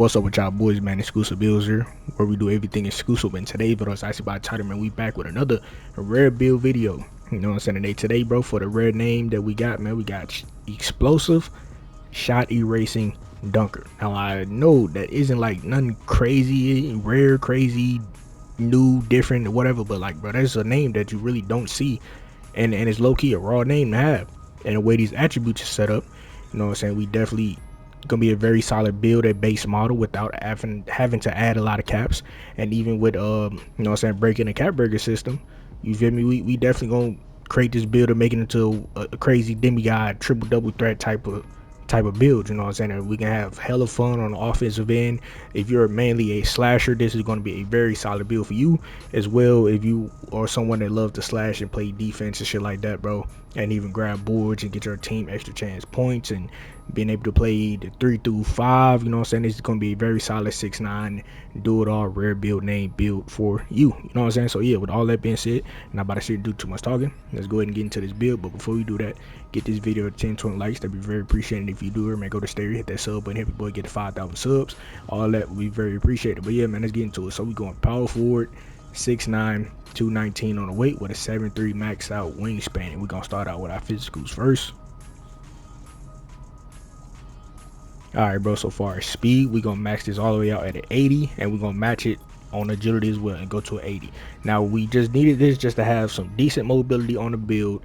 What's up with y'all boys, man? Exclusivebuildz here, where we do everything exclusive. And today's video is actually by title, man. We back with another rare build video. You know what I'm saying? Today, bro, for the rare name that we got, man, we got Explosive Shot Erasing Dunker. Now, I know that isn't like nothing crazy, rare, crazy, new, different, or whatever, but like, bro, that's a name that you really don't see. And it's low-key a raw name to have. And the way these attributes are set up, you know what I'm saying? We definitely gonna be a very solid build at base model without having to add a lot of caps. And even with you know what I'm saying, breaking the cap breaker system, you feel me, we definitely gonna create this build and make it into a crazy demigod triple double threat type of build. You know what I'm saying? And we can have hella fun on the offensive end. If you're mainly a slasher, this is going to be a very solid build for you as well. If you are someone that loves to slash and play defense and shit like that, bro, and even grab boards and get your team extra chance points and being able to play the 3 through 5, you know what I'm saying, this is going to be a very solid 6'9" do it all rare build name build for you. You know what I'm saying? So yeah, with all that being said, not about to sit and do too much talking, let's go ahead and get into this build. But before we do that, get this video to 10-20 likes. That'd be very appreciated. If you do, remember, go to stereo, hit that sub button, help your boy get to 5,000 subs. All that will be very appreciated. But yeah, man, let's get into it. So we going power forward, 6'9", 219 on the weight with a 7'3" max out wingspan. And we're gonna start out with our physicals first. Alright, bro, so far as speed, we're gonna max this all the way out at an 80, and we're gonna match it on agility as well and go to an 80. Now we just needed this just to have some decent mobility on the build.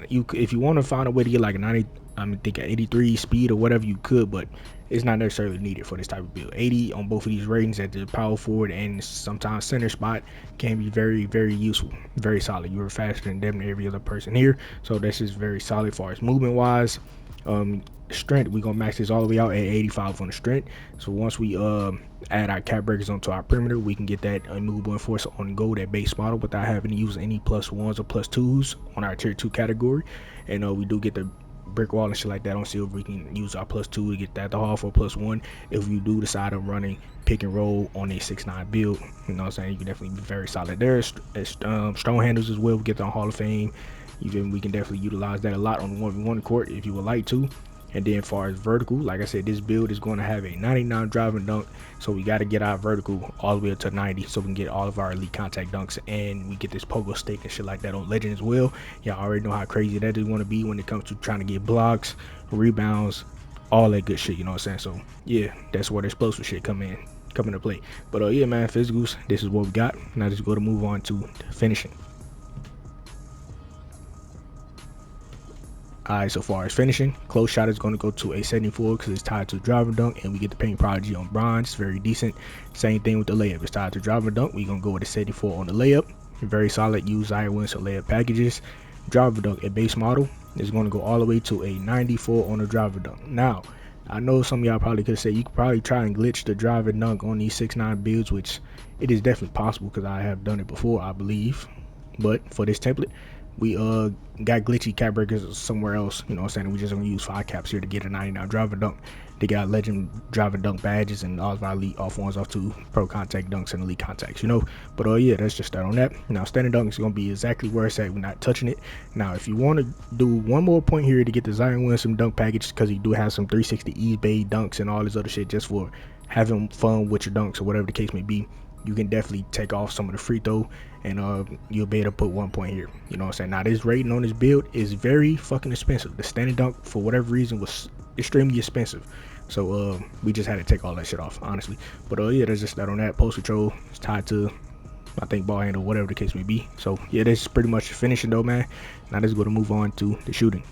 If you want to find a way to get like a 90, I think an 83 speed or whatever, you could, but it's not necessarily needed for this type of build. 80 on both of these ratings at the power forward and sometimes center spot can be very, very useful, very solid. You're faster than damn near every other person here, so this is very solid as far as movement wise. Strength, we're gonna max this all the way out at 85 on the strength. So once we add our cap breakers onto our perimeter, we can get that immovable enforcer on go, that base model, without having to use any +1s or +2s on our tier 2 category. And we do get the brick wall and shit like that on silver. We can use our +2 to get that to haul for +1 if you do decide on running pick and roll on a 6'9" build. You know what I'm saying? You can definitely be very solid there. Strong handles as well, we get the Hall of Fame. Even we can definitely utilize that a lot on the 1v1 court if you would like to. And then as far as vertical, like I said, this build is going to have a 99 driving dunk, so we got to get our vertical all the way up to 90 so we can get all of our elite contact dunks, and we get this pogo stick and shit like that on legend as well. Y'all already know how crazy that is going to be when it comes to trying to get blocks, rebounds, all that good shit. You know what I'm saying? So yeah, that's where the explosive shit come into play. But yeah, man, physicals, this is what we got. Now just go to move on to finishing. Alright, so far as finishing, close shot is going to go to a 74 because it's tied to driving dunk, and we get the paint prodigy on bronze. It's very decent. Same thing with the layup. It's tied to driving dunk. We're going to go with a 74 on the layup. Very solid. Use Iron Wins or layup packages. Driver dunk at base model is going to go all the way to a 94 on the driver dunk. Now, I know some of y'all probably could say you could probably try and glitch the driver dunk on these 6'9" builds, which it is definitely possible because I have done it before, I believe. But for this template, we got glitchy cap breakers somewhere else. You know what I'm saying? We just gonna use 5 caps here to get a 99 driver dunk. They got legend driver dunk badges and all of our elite off 1s, off 2 pro contact dunks and elite contacts, you know. But yeah, that's just that on that. Now standard dunk is gonna be exactly where it's at. We're not touching it. Now if you want to do one more point here to get the Zion Williamson dunk package, because you do have some 360 eBay dunks and all this other shit just for having fun with your dunks or whatever the case may be, you can definitely take off some of the free throw and you'll be able to put 1 point here. You know what I'm saying? Now this rating on this build is very fucking expensive. The standard dunk for whatever reason was extremely expensive, so we just had to take all that shit off, honestly. But yeah, that's just that on that. Post control is tied to, I think, ball handle, whatever the case may be. So yeah, that's pretty much finishing though, man. Now let's go to move on to the shooting.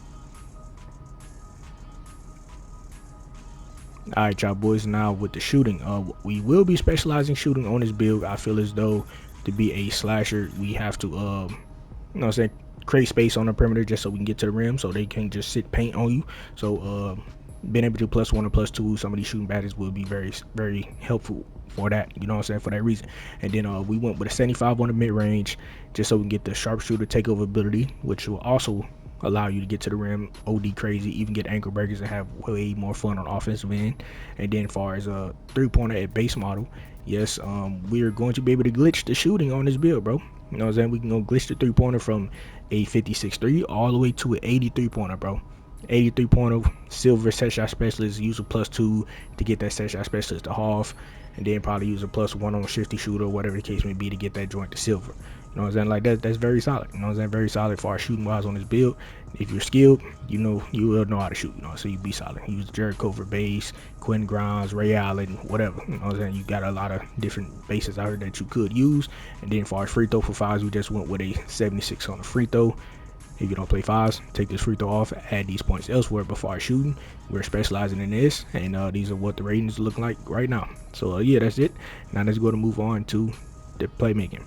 Alright, y'all boys, now with the shooting, we will be specializing shooting on this build. I feel as though to be a slasher, we have to you know what I'm saying, create space on the perimeter just so we can get to the rim so they can just sit paint on you. So being able to do +1 or +2 some of these shooting badges will be very, very helpful for that, you know what I'm saying, for that reason. And then we went with a 75 on the mid-range just so we can get the sharpshooter takeover ability, which will also allow you to get to the rim OD crazy, even get ankle breakers and have way more fun on offensive end. And then as far as a 3-pointer at base model, yes, we're going to be able to glitch the shooting on this build, bro. You know what I'm saying? We can go glitch the 3-pointer from a 56-3 all the way to an 83-pointer, bro. 83.0 silver set shot specialist. Use a +2 to get that set shot specialist to half, and then probably use a +1 on shifty shooter, whatever the case may be, to get that joint to silver. You know what I'm saying? Like that's very solid. You know what I'm saying? Very solid for our shooting wise on this build. If you're skilled, you will know how to shoot. You know, so you be solid. Use Jericho for base, Quentin Grimes, Ray Allen, whatever. You know what I'm saying? You got a lot of different bases out here that you could use. And then for our free throw for fives, we just went with a 76 on the free throw. If you don't play fives, take this free throw off, add these points elsewhere. Before our shooting, we're specializing in this, and these are what the ratings look like right now. So yeah, that's it. Now let's go to move on to the playmaking.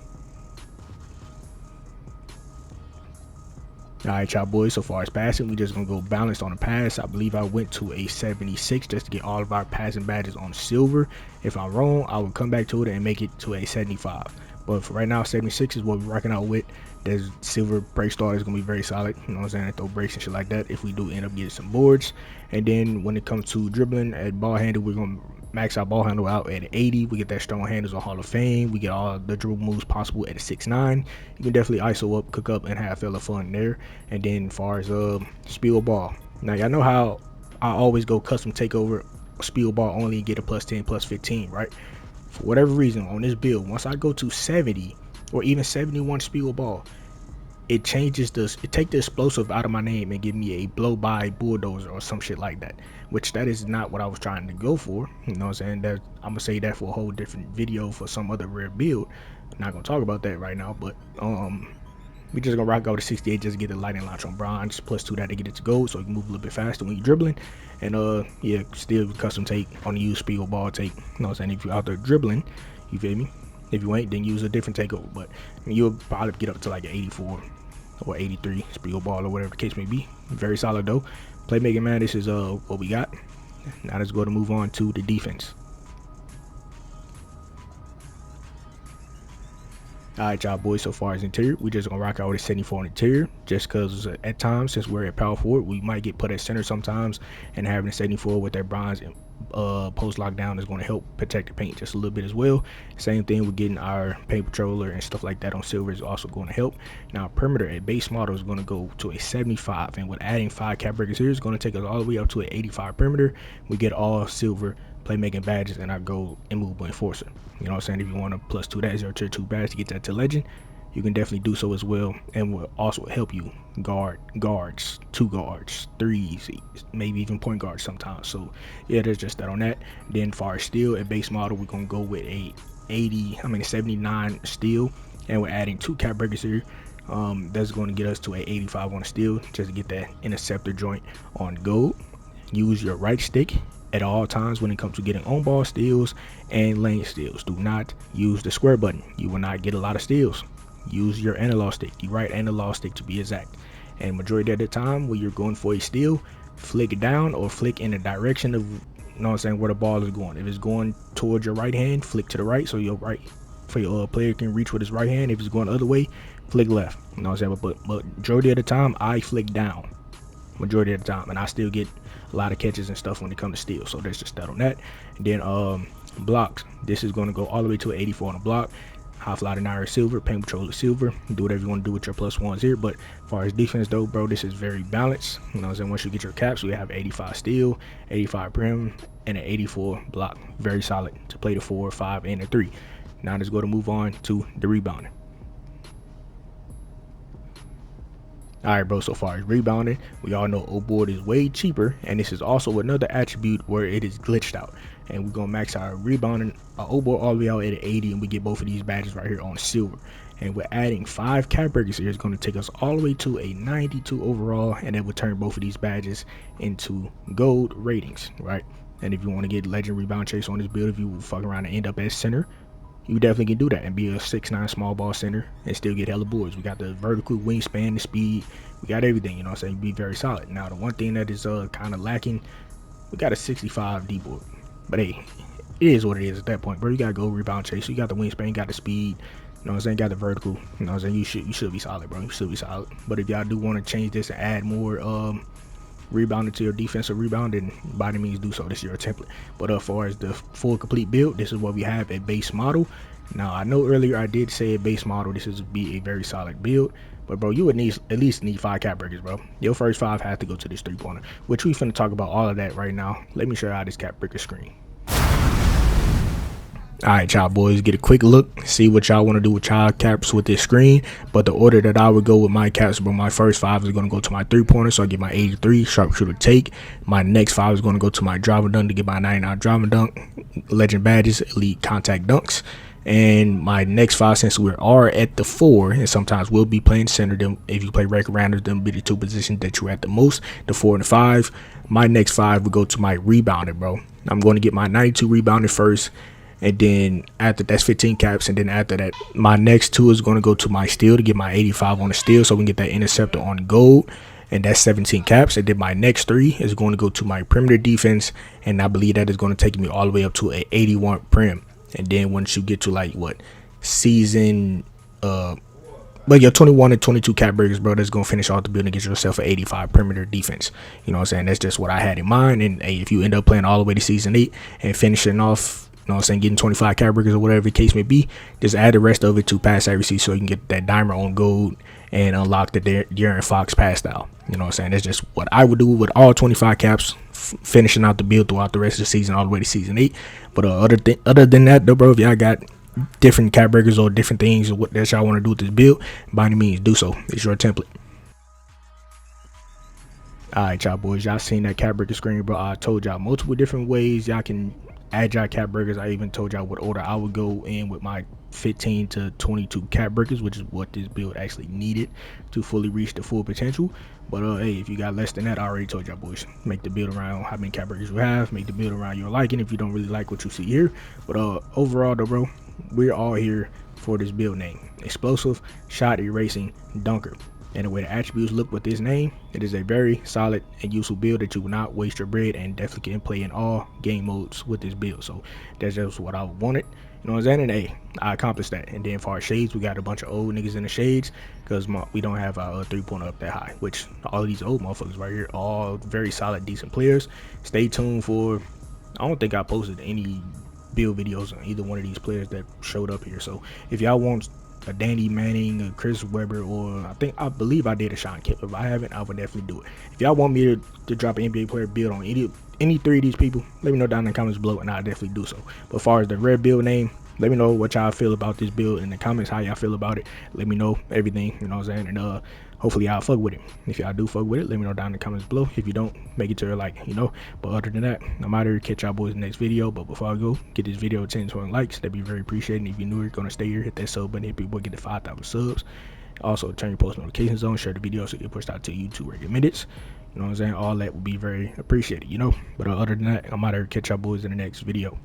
Alright, y'all boys, so far as passing, we just gonna go balanced on the pass. I believe I went to a 76 just to get all of our passing badges on silver. If I'm wrong, I will come back to it and make it to a 75. But for right now, 76 is what we're rocking out with. There's silver break start is gonna be very solid. You know what I'm saying? Throw breaks and shit like that if we do end up getting some boards. And then when it comes to dribbling at ball handle, we're gonna max our ball handle out at 80. We get that strong handles on Hall of Fame. We get all the dribble moves possible at a 6'9". You can definitely ISO up, cook up, and have hella fun there. And then as far as spill ball. Now y'all know how I always go custom takeover spill ball only and get a +10, +15, right? For whatever reason on this build, once I go to 70 or even 71 spill ball, it changes this, it take the explosive out of my name and give me a blow by bulldozer or some shit like that, which that is not what I was trying to go for. You know what I'm saying? That I'm gonna say that for a whole different video for some other rare build. I'm not gonna talk about that right now, but we just gonna rock out to 68 just to get the lightning launch on bronze, +2 that to get it to gold, so you can move a little bit faster when you're dribbling. And yeah, still custom take on the use spill ball take. You know what I'm saying? If you're out there dribbling, you feel me? If you ain't, then use a different takeover. But I mean, you'll probably get up to like an 84 or 83 spill ball or whatever the case may be. Very solid though. Playmaking, man, this is what we got. Now let's go to move on to the defense. Alright, y'all boys, so far as interior, we just gonna rock out with a 74 on interior, just because at times, since we're at power forward, we might get put at center sometimes, and having a 74 with that bronze post lockdown is going to help protect the paint just a little bit as well. Same thing with getting our paint patroller and stuff like that on silver is also going to help. Now perimeter at base model is going to go to a 75, and with adding 5 cap breakers here, it's going to take us all the way up to an 85 perimeter. We get all silver playmaking badges and our gold immovable enforcer. You know what I'm saying? If you want to +2 that 0 tier 2 badge to get that to legend, you can definitely do so as well, and will also help you guards, 2 guards, 3s, maybe even point guards sometimes. So yeah, there's just that on that. Then for our steel at base model, we're gonna go with a 79 steel, and we're adding 2 cap breakers here. That's going to get us to a 85 on the steel, just to get that interceptor joint on gold. Use your right stick at all times when it comes to getting on ball steals and lane steals. Do not use the square button. You will not get a lot of steals. Use your analog stick, the right analog stick to be exact. And majority of the time when you're going for a steal, flick it down or flick in the direction of, you know what I'm saying, where the ball is going. If it's going towards your right hand, flick to the right so your player can reach with his right hand. If it's going the other way, flick left. You know what I'm saying? But majority of the time I flick down. Majority of the time, and I still get a lot of catches and stuff when it comes to steal. So there's just that on that. And then blocks, this is going to go all the way to an 84 on the block. High fly denier silver, paint patroller silver. Do whatever you want to do with your +1s here. But as far as defense though, bro, this is very balanced. You know what I'm saying? Once you get your caps, we have 85 steal, 85 prim, and an 84 block. Very solid to play the 4, 5, and the 3. Now let's go to move on to the rebounding. Alright, bro, so far as rebounding, we all know O board is way cheaper, and this is also another attribute where it is glitched out. And we're gonna max our rebounding O board all the way out at 80, and we get both of these badges right here on silver. And we're adding 5 cap breakers here. It's gonna take us all the way to a 92 overall, and that would turn both of these badges into gold ratings, right? And if you want to get legend rebound chase on this build, if you fuck around and end up at center, you definitely can do that and be a 6'9" small ball center and still get hella boards. We got the vertical wingspan, the speed, we got everything, you know what I'm saying? Be very solid. Now the one thing that is kind of lacking, we got a 65 D board, but hey, it is what it is at that point, bro. You gotta go rebound chase. You got the wingspan, you got the speed, you know what I'm saying? Got the vertical, you know what I'm saying? You should be solid, bro. You should be solid. But if y'all do want to change this and add more rebounding to your defensive rebounding, by any means do so. This is your template. But as far as the full complete build, this is what we have at base model. Now, I know earlier I did say a base model, this is be a very solid build, but bro, you would need at least need 5 cap breakers, bro. Your first 5 have to go to this 3-pointer, which we finna talk about all of that right now. Let me show you how this cap breaker screen. Alright, y'all boys, get a quick look, see what y'all want to do with y'all caps with this screen. But the order that I would go with my caps, bro, my first 5 is going to go to my 3-pointer, so I get my 83 sharpshooter take. My next 5 is going to go to my driver dunk to get my 99 driver dunk, legend badges, elite contact dunks. And my next 5, since we are at the 4, and sometimes we'll be playing center, them if you play record rounders, them be the 2 positions that you're at the most, the 4 and the 5. My next 5 will go to my rebounder, bro. I'm going to get my 92 rebounder first. And then after that's 15 caps, and then after that my next 2 is going to go to my steal to get my 85 on the steal, so we can get that interceptor on gold, and that's 17 caps. And then my next 3 is going to go to my perimeter defense, and I believe that is going to take me all the way up to a 81 prim. And then once you get to like what season but your 21 and 22 cap breakers, bro, that's gonna finish off the build and get yourself an 85 perimeter defense. You know what I'm saying? That's just what I had in mind. And hey, if you end up playing all the way to season 8 and finishing off, you know what I'm saying, getting 25 cap breakers or whatever the case may be, just add the rest of it to pass accuracy so you can get that diamond on gold and unlock the De'Aaron Fox pass style. You know what I'm saying? That's just what I would do with all 25 caps, finishing out the build throughout the rest of the season all the way to season 8. But other than that though, bro, if y'all got different cap breakers or different things or what that y'all want to do with this build, by any means do so. It's your template. Alright, y'all boys, y'all seen that cap breaker screen, bro. I told y'all multiple different ways y'all can add y'all cap breakers. I even told y'all what order I would go in with my 15 to 22 cap breakers, which is what this build actually needed to fully reach the full potential. But hey, if you got less than that, I already told y'all boys, make the build around how many cap breakers you have, make the build around your liking if you don't really like what you see here. But overall though, bro, we're all here for this build name: explosive, shot erasing, dunker. And the way the attributes look with this name, it is a very solid and useful build that you will not waste your bread, and definitely can play in all game modes with this build. So that's just what I wanted. You know what I'm saying? And hey, I accomplished that. And then for our shades, we got a bunch of old niggas in the shades because we don't have our 3-pointer up that high, which all of these old motherfuckers right here, all very solid, decent players. Stay tuned for, I don't think I posted any build videos on either one of these players that showed up here. So if y'all want a Danny Manning, a Chris Webber, or I believe I did a Sean Kemp. If I haven't, I would definitely do it. If y'all want me to drop an NBA player build on any 3 of these people, let me know down in the comments below, and I'll definitely do so. But as far as the rare build name, let me know what y'all feel about this build in the comments, how y'all feel about it. Let me know everything, you know what I'm saying, and hopefully y'all fuck with it. If y'all do fuck with it, let me know down in the comments below. If you don't, make it to like, you know. But other than that, I'm out here. Catch y'all boys in the next video. But before I go, get this video 10 to 20 likes. That'd be very appreciated. And if you're new, you're gonna stay here, hit that sub button, hit people, get the 5,000 subs. Also turn your post notifications on, share the video so you get pushed out to YouTube recommended. You know what I'm saying? All that would be very appreciated, you know. But other than that, I'm out here. Catch y'all boys in the next video.